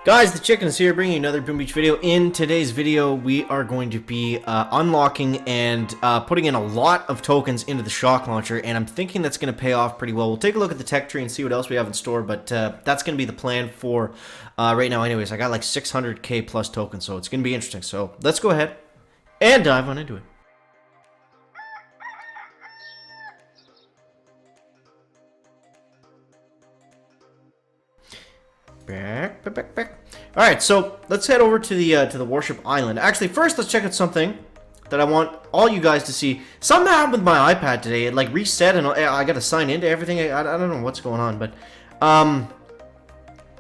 Guys, the Chicken is here bringing you another Boom Beach video. In today's video, we are going to be unlocking and putting in a lot of tokens into the shock launcher, and I'm thinking that's going to pay off pretty well. We'll take a look at the tech tree and see what else we have in store, but that's going to be the plan for right now anyways. I got like 600k plus tokens, so it's going to be interesting. So let's go ahead and dive on into it. Back. All right, so let's head over to the Warship Island. Actually, first let's check out something that I want all you guys to see. Something happened with my iPad today. It like reset, and I got to sign into everything. I don't know what's going on, but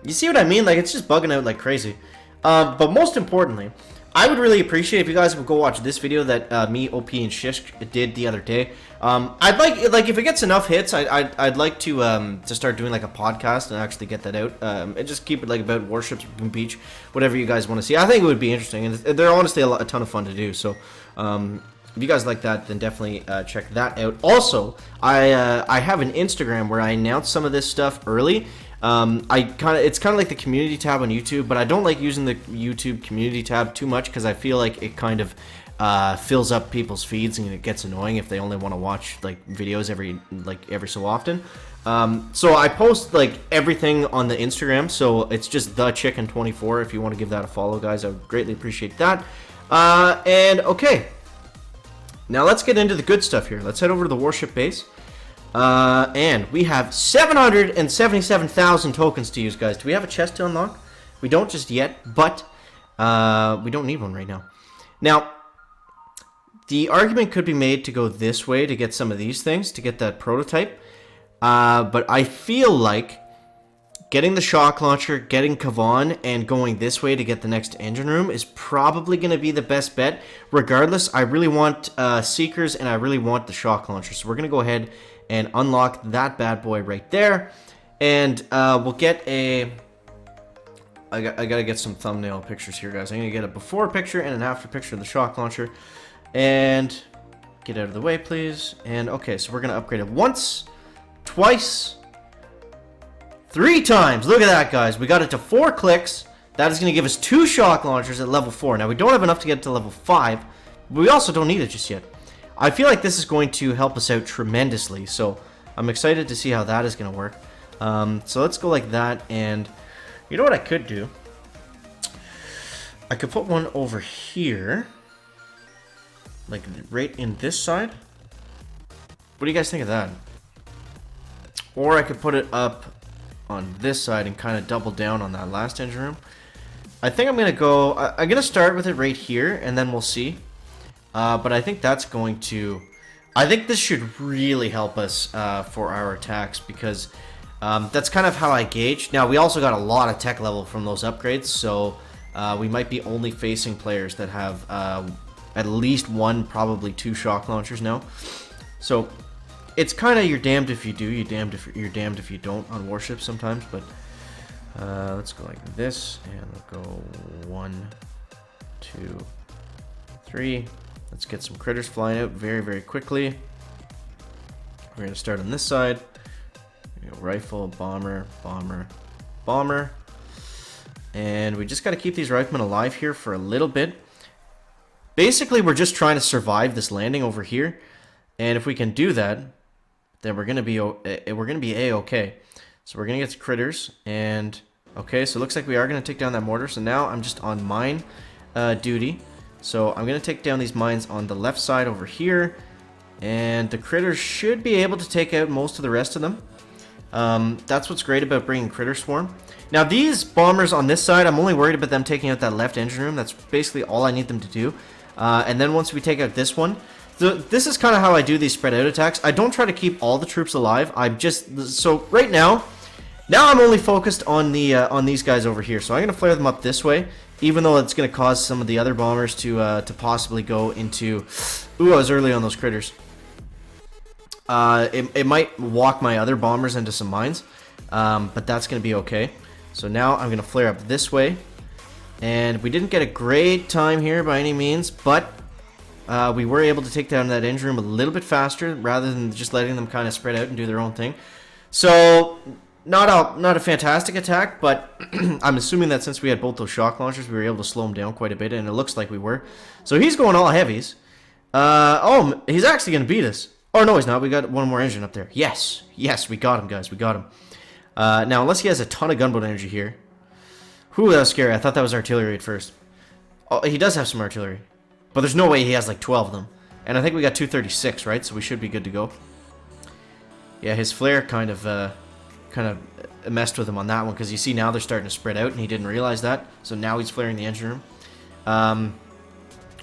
you see what I mean? Like it's just bugging out like crazy. But most importantly, I would really appreciate if you guys would go watch this video that me, OP, and Shish did the other day. I'd like if it gets enough hits, I'd like to start doing like a podcast and actually get that out, and just keep it like about warships, Boom Beach, whatever you guys want to see. I think it would be interesting, and they're honestly a ton of fun to do. So if you guys like that, then definitely check that out. Also, I have an Instagram where I announce some of this stuff early. It's kind of like the community tab on YouTube, but I don't like using the YouTube community tab too much because I feel like it kind of fills up people's feeds and it gets annoying if they only want to watch like videos every so often. So I post like everything on the Instagram, so it's just TheChicken24 if you want to give that a follow, guys. I would greatly appreciate that. And okay, now let's get into the good stuff here. Let's head over to the warship base. And we have 777,000 tokens to use, guys. Do we have a chest to unlock? We don't just yet, but we don't need one right now. Now, the argument could be made to go this way to get some of these things, to get that prototype. But I feel like getting the shock launcher, getting Kavan, and going this way to get the next engine room is probably going to be the best bet. Regardless, I really want Seekers and I really want the shock launcher. So we're going to go ahead and unlock that bad boy right there. And we'll get a... I gotta get some thumbnail pictures here, guys. I'm going to get a before picture and an after picture of the shock launcher. And get out of the way, please. And okay, so we're going to upgrade it once, twice, 3 times. Look at that, guys. We got it to 4 clicks. That is going to give us 2 shock launchers at level 4. Now, we don't have enough to get to level 5, but we also don't need it just yet. I feel like this is going to help us out tremendously, so I'm excited to see how that is going to work. So let's go like that, and you know what I could do? I could put one over here, like right in this side. What do you guys think of that? Or I could put it up on this side and kind of double down on that last engine room. I think I'm going to go... I'm going to start with it right here, and then we'll see. But I think that's going to... I think this should really help us for our attacks, because that's kind of how I gauge. Now, we also got a lot of tech level from those upgrades, so we might be only facing players that have at least 1, probably 2 shock launchers now. So it's kind of you're damned if you do, you're damned if you don't on warships sometimes. But let's go like this, and we'll go 1, 2, 3. Let's get some critters flying out very, very quickly. We're going to start on this side. Rifle, bomber, bomber, bomber. And we just got to keep these riflemen alive here for a little bit. Basically, we're just trying to survive this landing over here. And if we can do that, then we're going to be A-okay. So we're going to get to critters. And, okay, so it looks like we are going to take down that mortar. So now I'm just on mine duty. So I'm going to take down these mines on the left side over here. And the critters should be able to take out most of the rest of them. That's what's great about bringing Critter Swarm. Now these bombers on this side, I'm only worried about them taking out that left engine room. That's basically all I need them to do. And then once we take out this one, this is kind of how I do these spread out attacks. I don't try to keep all the troops alive. So right now I'm only focused on these guys over here. So I'm going to flare them up this way, even though it's going to cause some of the other bombers to possibly go into... Ooh, I was early on those critters. It might walk my other bombers into some mines, but that's going to be okay. So now I'm going to flare up this way. And we didn't get a great time here by any means, but we were able to take down that engine room a little bit faster rather than just letting them kind of spread out and do their own thing. So not a fantastic attack, but I'm assuming that since we had both those shock launchers, we were able to slow him down quite a bit, and it looks like we were. So he's going all heavies. Oh, he's actually going to beat us. Oh, no, he's not. We got one more engine up there. Yes. Yes, we got him, guys. We got him. Now, unless he has a ton of gunboat energy here. Whew, that was scary. I thought that was artillery at first. Oh, he does have some artillery. But there's no way he has like 12 of them. And I think we got 236, right? So we should be good to go. Yeah, his flare kind of messed with him on that one. Because you see now they're starting to spread out. And he didn't realize that. So now he's flaring the engine room.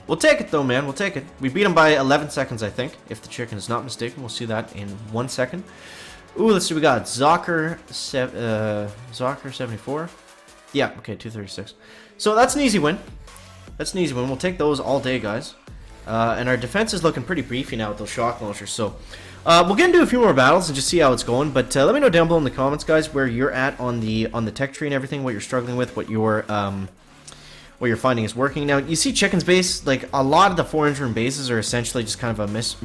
We'll take it though, man. We'll take it. We beat him by 11 seconds, I think. If the chicken is not mistaken. We'll see that in 1 second. Ooh, let's see what we got. Zocker 74. Yeah, okay, 236. So that's an easy win. That's an easy win. We'll take those all day, guys. And our defense is looking pretty beefy now with those shock launchers. So we'll get into a few more battles and just see how it's going. But let me know down below in the comments, guys, where you're at on the tech tree and everything, what you're struggling with, what you're finding is working. Now, you see Chicken's base, like a lot of the 4 room bases are essentially just kind of a mix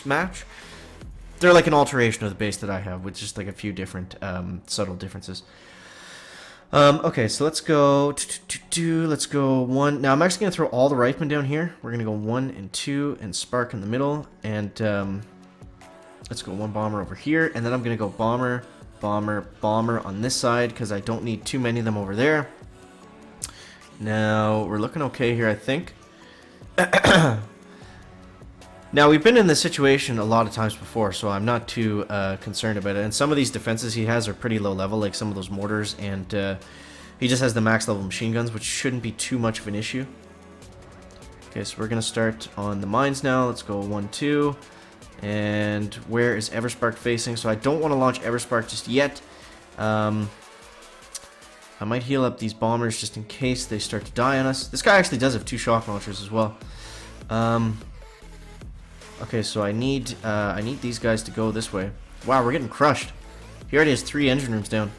match. They're like an alteration of the base that I have, with just like a few different subtle differences. Okay, so let's go. Let's go 1. Now I'm actually gonna throw all the riflemen down here. We're gonna go 1 and 2 and Spark in the middle, and let's go 1 bomber over here, and then I'm gonna go bomber, bomber, bomber on this side because I don't need too many of them over there. Now we're looking okay here, I think. Now, we've been in this situation a lot of times before, so I'm not too concerned about it. And some of these defenses he has are pretty low level, like some of those mortars, and he just has the max level machine guns, which shouldn't be too much of an issue. Okay, so we're going to start on the mines now. Let's go 1, 2. And where is Everspark facing? So I don't want to launch Everspark just yet. I might heal up these bombers just in case they start to die on us. This guy actually does have 2 shock launchers as well. Okay, so I need these guys to go this way. Wow, we're getting crushed. He already has 3 engine rooms down.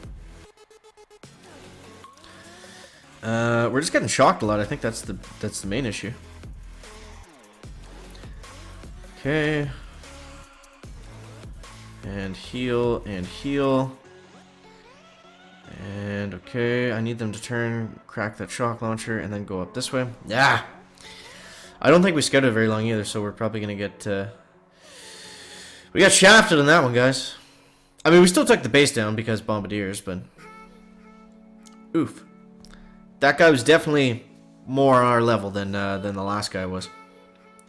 We're just getting shocked a lot. I think that's the main issue. Okay. And heal and heal. And okay, I need them to turn, crack that shock launcher, and then go up this way. Yeah. I don't think we scouted very long either, so we're probably going to get... we got shafted on that one, guys. I mean, we still took the base down because bombardiers, but... Oof. That guy was definitely more on our level than the last guy was.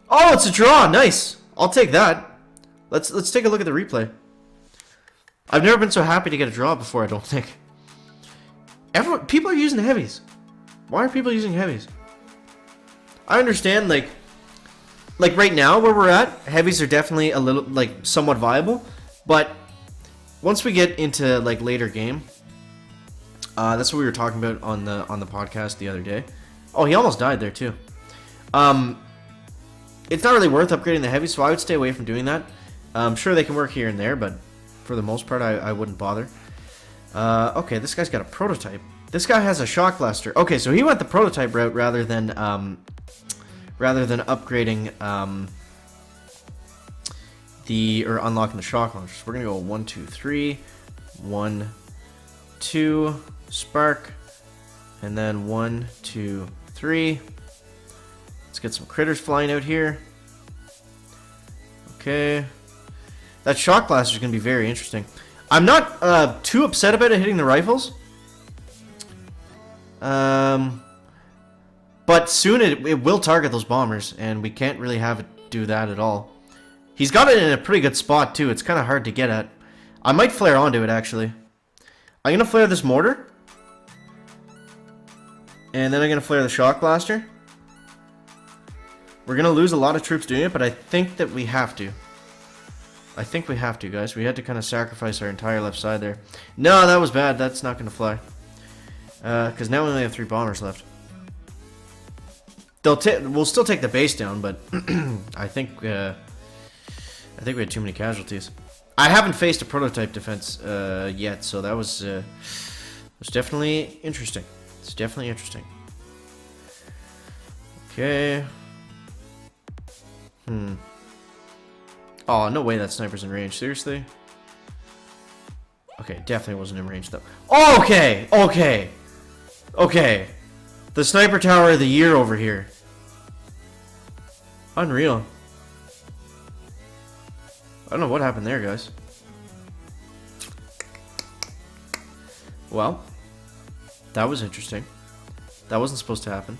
Oh, it's a draw! Nice! I'll take that. Let's take a look at the replay. I've never been so happy to get a draw before, I don't think. People are using heavies. Why are people using heavies? I understand, like right now where we're at, heavies are definitely a little, like, somewhat viable, but once we get into, like, later game, that's what we were talking about on the podcast the other day. Oh, he almost died there too. It's not really worth upgrading the heavies, so I would stay away from doing that. I'm sure they can work here and there, but for the most part, I wouldn't bother. Okay, this guy's got a prototype. This guy has a shock blaster. Okay, so he went the prototype route rather than upgrading or unlocking the shock launchers. We're gonna go 1, 2, 3, 1, 2, spark, and then 1, 2, 3. Let's get some critters flying out here. Okay, that shock blaster is gonna be very interesting. I'm not too upset about it hitting the rifles. But soon it will target those bombers, and we can't really have it do that at all. He's got it in a pretty good spot, too. It's kind of hard to get at. I might flare onto it, actually. I'm going to flare this mortar. And then I'm going to flare the shock blaster. We're going to lose a lot of troops doing it, but I think that we have to. I think we have to, guys. We had to kind of sacrifice our entire left side there. No, that was bad. That's not going to fly. Because now we only have 3 bombers left. We'll still take the base down, but I think we had too many casualties. I haven't faced a prototype defense yet, so that was definitely interesting. It's definitely interesting. Okay. Oh, no way that sniper's in range. Seriously? Okay, definitely wasn't in range though. Oh, okay, okay, okay. The sniper tower of the year over here. Unreal. I don't know what happened there, guys. Well, that was interesting. That wasn't supposed to happen.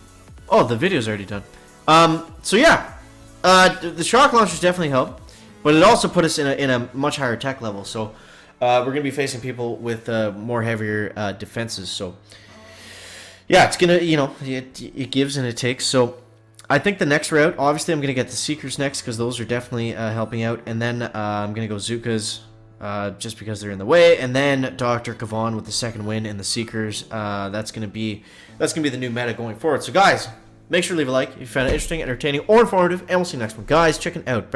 Oh, the video's already done. So yeah, the shock launchers definitely help, but it also put us in a much higher tech level. So we're gonna be facing people with more heavier defenses. So yeah, it's gonna, you know, it gives and it takes. So I think the next route, obviously, I'm gonna get the Seekers next because those are definitely helping out, and then I'm gonna go Zukas. Just because they're in the way, and then Dr. Kavan with the second win and the Seekers. That's gonna be the new meta going forward. So guys, make sure to leave a like if you found it interesting, entertaining, or informative, and we'll see you next one. Guys, checking out.